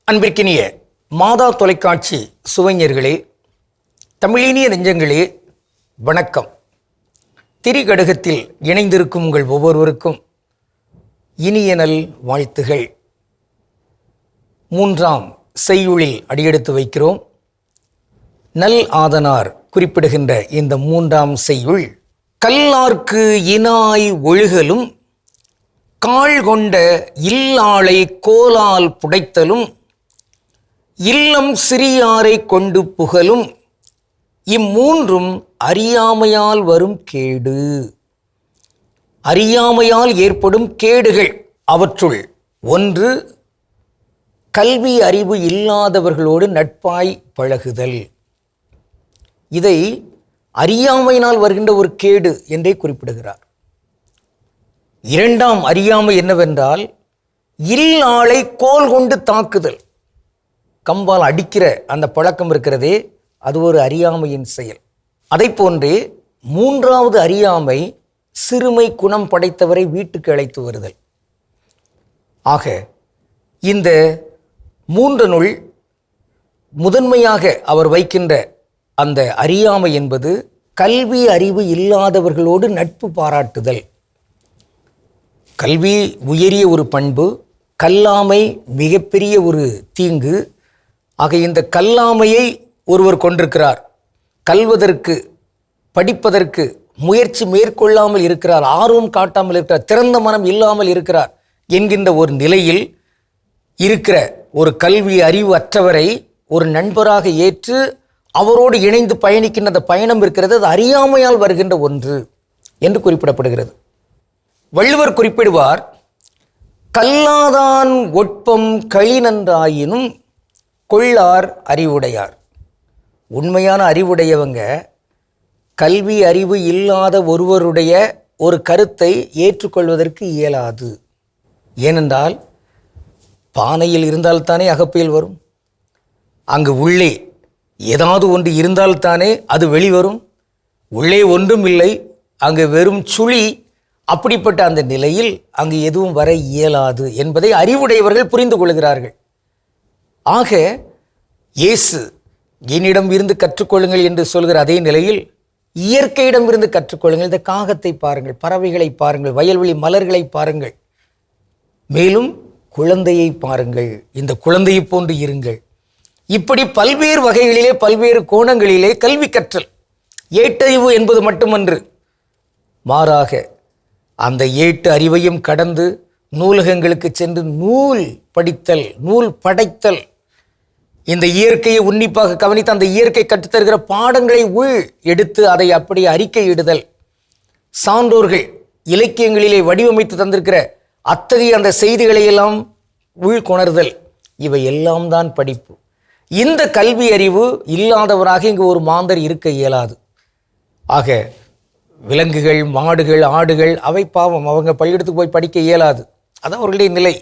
அன்பிற்கினிய மாதா தொலைக்காட்சி சுவைஞர்களே, தமிழினிய நெஞ்சங்களே, வணக்கம். திரிகடுகத்தில் இணைந்திருக்கும் உங்கள் ஒவ்வொருவருக்கும் இனிய நல் வாழ்த்துகள். 3ஆம் செய்யுளில் அடியெடுத்து வைக்கிறோம். நல் ஆதனார் குறிப்பிடுகின்ற இந்த 3ஆம் செய்யுள், கல்லார்க்கு இனாய் ஒழுகலும் காள் கொண்ட இல்லாளை கோலால் புடைத்தலும் இல்லம் சிறியாரை கொண்டு புகழும் இம்மூன்றும் அறியாமையால் வரும் கேடு. அறியாமையால் ஏற்படும் கேடுகள், அவற்றுள் ஒன்று கல்வி அறிவு இல்லாதவர்களோடு நட்பாய் பழகுதல். இதை அறியாமையினால் வருகின்ற ஒரு கேடு என்றே குறிப்பிடுகிறார். 2ஆம் அறியாமை என்னவென்றால், இல்லாளை கோல் கொண்டு தாக்குதல். கம்பால் அடிக்கிற அந்த பழக்கம் இருக்கிறதே, அது ஒரு அறியாமையின் செயல். அதை போன்றே 3ஆவது அறியாமை சிறுமை குணம் படைத்தவரை வீட்டுக்கு அழைத்து வருதல். ஆக இந்த 3னுள் முதன்மையாக அவர் வைக்கின்ற அந்த அறியாமை என்பது கல்வி அறிவு இல்லாதவர்களோடு நட்பு பாராட்டுதல். கல்வி உயரிய ஒரு பண்பு, கல்லாமை மிகப்பெரிய ஒரு தீங்கு. ஆக இந்த கல்லாமையை ஒருவர் கொண்டிருக்கிறார், கல்வதற்கு படிப்பதற்கு முயற்சி மேற்கொள்ளாமல் இருக்கிறார், ஆர்வம் காட்டாமல் இருக்கிறார், திறந்த மனம் இல்லாமல் இருக்கிறார் என்கின்ற ஒரு நிலையில் இருக்கிற ஒரு கல்வி அறிவு அற்றவரை ஒரு நண்பராக ஏற்று அவரோடு இணைந்து பயணிக்கின்ற அந்த பயணம் இருக்கிறது, அது அறியாமையால் வருகின்ற ஒன்று என்று குறிப்பிடப்படுகிறது. வள்ளுவர் குறிப்பிடுவார், கல்லாதான் ஒட்பம் களிநன்றாயினும் கொள்ளார் அறிவுடையார். உண்மையான அறிவுடையவங்க கல்வி அறிவு இல்லாத ஒருவருடைய ஒரு கருத்தை ஏற்றுக்கொள்வதற்கு இயலாது. ஏனென்றால் பானையில் இருந்தால்தானே அகப்பையில் வரும், அங்கு உள்ளே ஏதாவது ஒன்று இருந்தால்தானே அது வெளிவரும். உள்ளே ஒன்றும் இல்லை, அங்கு வெறும் சுழி. அப்படிப்பட்ட அந்த நிலையில் அங்கு எதுவும் வர இயலாது என்பதை அறிவுடையவர்கள் புரிந்து கொள்கிறார்கள். ஆக இயேசு என்னிடம் இருந்து கற்றுக்கொள்ளுங்கள் என்று சொல்கிற அதே நிலையில் இயற்கையிடம் இருந்து கற்றுக்கொள்ளுங்கள். இந்த காகத்தை பாருங்கள், பறவைகளை பாருங்கள், வயல்வெளி மலர்களை பாருங்கள், மேலும் குழந்தையை பாருங்கள், இந்த குழந்தையை போன்று இருங்கள். இப்படி பல்வேறு வகைகளிலே பல்வேறு கோணங்களிலே கல்வி கற்றல். ஏட்டறிவு என்பது மட்டுமன்று, மாறாக அந்த ஏட்டு அறிவையும் கடந்து நூலகங்களுக்கு சென்று நூல் படித்தல், நூல் படைத்தல், இந்த இயற்கையை உன்னிப்பாக கவனித்து அந்த இயற்கை கற்றுத்தருகிற பாடங்களை உள் எடுத்து அதை அப்படி அறிக்கையிடுதல், சான்றோர்கள் இலக்கியங்களிலே வடிவமைத்து தந்திருக்கிற அத்தகைய அந்த செய்திகளை எல்லாம் உள்கொணர்தல், இவை எல்லாம் தான் படிப்பு. இந்த கல்வி அறிவு இல்லாதவராக இங்கு ஒரு மாந்தர் இருக்க இயலாது. ஆக விலங்குகள், மாடுகள், ஆடுகள், அவை பாவம், அவங்க பள்ளியிடத்துக்கு போய் படிக்க இயலாது, அது அவர்களுடைய நிலை.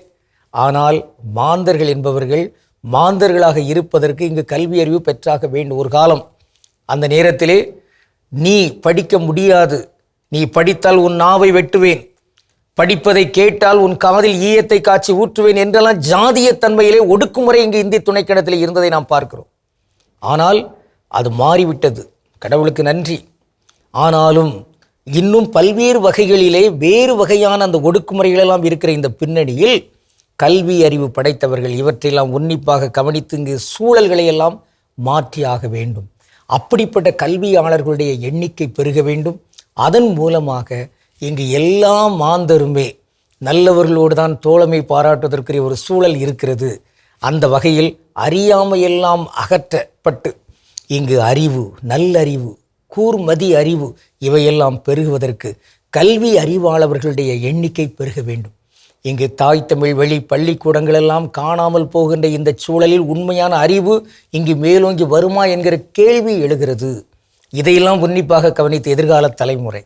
ஆனால் மாந்தர்கள் என்பவர்கள் மாந்தர்களாக இருப்பதற்கு இங்கு கல்வி அறிவு பெற்றாக வேண்டும். ஒரு காலம் அந்த நேரத்திலே நீ படிக்க முடியாது, நீ படித்தால் உன் நாவை வெட்டுவேன், படிப்பதை கேட்டால் உன் காதில் ஈயத்தை காய்ச்சி ஊற்றுவேன் என்றெல்லாம் ஜாதிய தன்மையிலே ஒடுக்குமுறை இங்கு இந்திய துணைக்கண்டத்தில் இருந்ததை நாம் பார்க்கிறோம். ஆனால் அது மாறிவிட்டது, கடவுளுக்கு நன்றி. ஆனாலும் இன்னும் பல்வேறு வகைகளிலே வேறு வகையான அந்த ஒடுக்குமுறைகளெல்லாம் இருக்கிற இந்த பின்னணியில் கல்வி அறிவு படைத்தவர்கள் இவற்றையெல்லாம் உன்னிப்பாக கவனித்து இங்கு சூழல்களை எல்லாம் மாற்றியாக வேண்டும். அப்படிப்பட்ட கல்வியாளர்களுடைய எண்ணிக்கை பெருக வேண்டும். அதன் மூலமாக இங்கு எல்லா மாந்தருமே நல்லவர்களோடு தான் தோழமை பாராட்டுவதற்குரிய ஒரு சூழல் இருக்கிறது. அந்த வகையில் அறியாமையெல்லாம் அகற்றப்பட்டு இங்கு அறிவு, நல்லறிவு, கூர்மதி அறிவு இவையெல்லாம் பெருகுவதற்கு கல்வி அறிவாளர்களுடைய எண்ணிக்கை பெருக வேண்டும். இங்கு தாய் தமிழ் வழி பள்ளிக்கூடங்கள் எல்லாம் காணாமல் போகின்ற இந்த சூழலில் உண்மையான அறிவு இங்கு மேலோங்கி வருமா என்கிற கேள்வி எழுகிறது. இதையெல்லாம் உன்னிப்பாக கவனித்து எதிர்கால தலைமுறை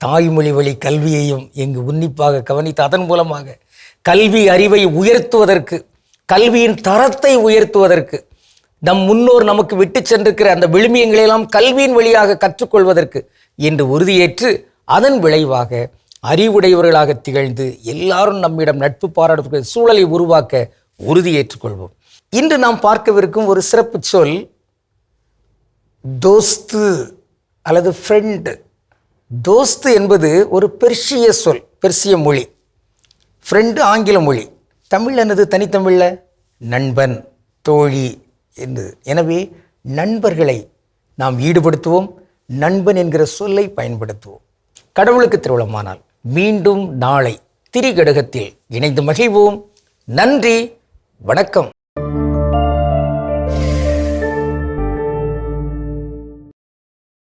தாய்மொழி வழி கல்வியையும் இங்கு உன்னிப்பாக கவனித்து அதன் மூலமாக கல்வி அறிவை உயர்த்துவதற்கு, கல்வியின் தரத்தை உயர்த்துவதற்கு, நம் முன்னோர் நமக்கு விட்டு சென்றிருக்கிற அந்த விழுமியங்களெல்லாம் கல்வியின் வழியாக கற்றுக்கொள்வதற்கு என்று உறுதியேற்று அதன் விளைவாக அறிவுடையவர்களாக திகழ்ந்து எல்லாரும் நம்மிடம் நட்பு பாராட்டக்கூடிய சூழலை உருவாக்க உறுதியேற்றுக்கொள்வோம். இன்று நாம் பார்க்கவிருக்கும் ஒரு சிறப்பு சொல் தோஸ்து அல்லது ஃப்ரெண்டு. தோஸ்து என்பது ஒரு பெர்ஷிய சொல், பெர்சிய மொழி. ஃப்ரெண்டு ஆங்கில மொழி. தமிழ் என்னது தனித்தமிழில் நண்பன், தோழி என்று. எனவே நண்பர்களை நாம் ஈடுபடுத்துவோம், நண்பன் என்கிற சொல்லை பயன்படுத்துவோம். கடவுளுக்கு திருவிழமானால் மீண்டும் நாளை திரிகடுகத்தில் இணைந்து மகிழ்வோம். நன்றி, வணக்கம்.